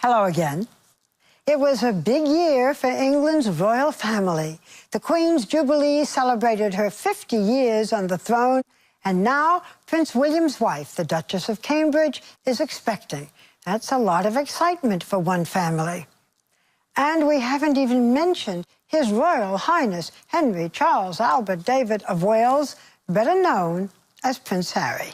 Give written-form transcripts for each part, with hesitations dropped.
Hello again. It was a big year for England's royal family. The Queen's Jubilee celebrated her 50 years on the throne, and now Prince William's wife, the Duchess of Cambridge, is expecting. That's a lot of excitement for one family. And we haven't even mentioned His Royal Highness Henry Charles Albert David of Wales, better known as Prince Harry.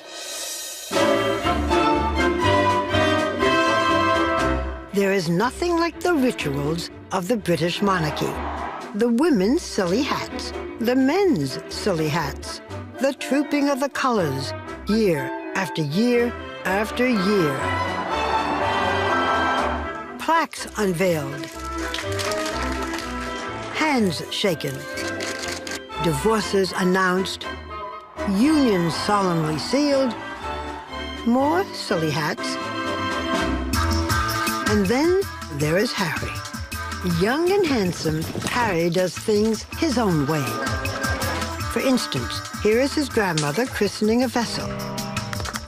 There is nothing like the rituals of the British monarchy. The women's silly hats, the men's silly hats, the trooping of the colors, year after year after year. Plaques unveiled, hands shaken, divorces announced, unions solemnly sealed, more silly hats. And then there is Harry. Young and handsome, Harry does things his own way. For instance, here is his grandmother christening a vessel.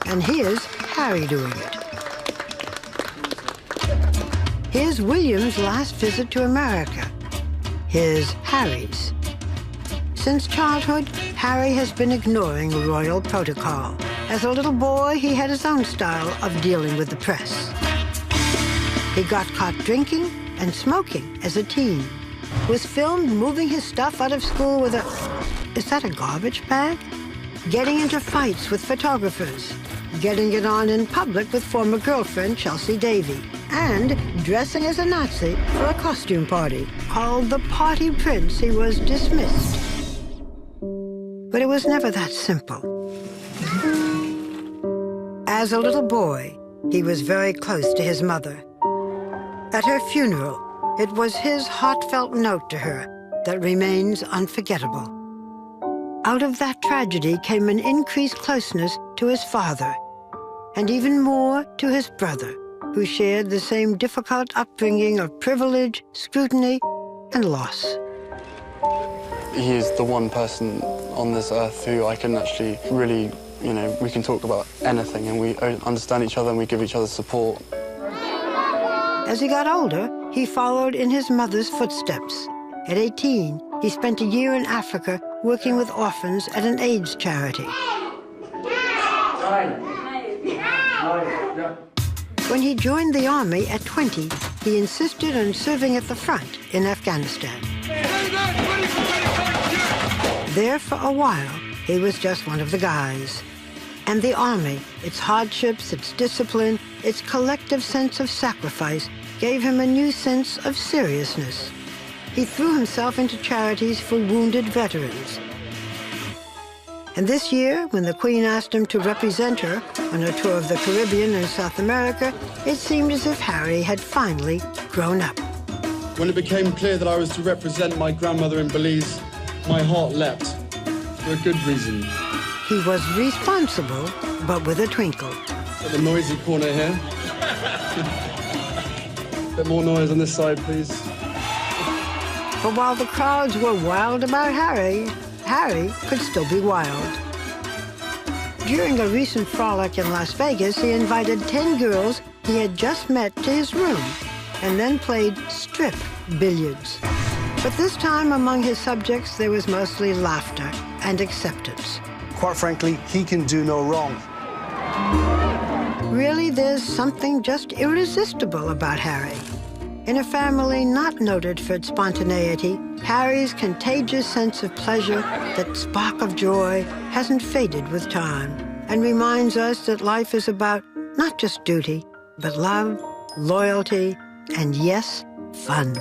And here's Harry doing it. Here's William's last visit to America. Here's Harry's. Since childhood, Harry has been ignoring royal protocol. As a little boy, he had his own style of dealing with the press. He got caught drinking and smoking as a teen, was filmed moving his stuff out of school with a, is that a garbage bag? Getting into fights with photographers, getting it on in public with former girlfriend Chelsea Davy, and dressing as a Nazi for a costume party. Called the Party Prince, he was dismissed. But it was never that simple. As a little boy, he was very close to his mother. At her funeral, it was his heartfelt note to her that remains unforgettable. Out of that tragedy came an increased closeness to his father, and even more to his brother, who shared the same difficult upbringing of privilege, scrutiny, and loss. He is the one person on this earth who I can actually really, we can talk about anything and we understand each other and we give each other support. As he got older, he followed in his mother's footsteps. At 18, he spent a year in Africa working with orphans at an AIDS charity. When he joined the army at 20, he insisted on serving at the front in Afghanistan. There for a while, he was just one of the guys. And the army, its hardships, its discipline, its collective sense of sacrifice, gave him a new sense of seriousness. He threw himself into charities for wounded veterans. And this year, when the Queen asked him to represent her on a tour of the Caribbean and South America, it seemed as if Harry had finally grown up. When it became clear that I was to represent my grandmother in Belize, my heart leapt, for a good reason. He was responsible, but with a twinkle. At the noisy corner here. Bit more noise on this side, please. But while the crowds were wild about Harry, Harry could still be wild. During a recent frolic in Las Vegas, he invited 10 girls he had just met to his room and then played strip billiards. But this time, among his subjects, there was mostly laughter and acceptance. Quite frankly, he can do no wrong. Really, there's something just irresistible about Harry. In a family not noted for its spontaneity, Harry's contagious sense of pleasure, that spark of joy, hasn't faded with time and reminds us that life is about not just duty, but love, loyalty, and yes, fun.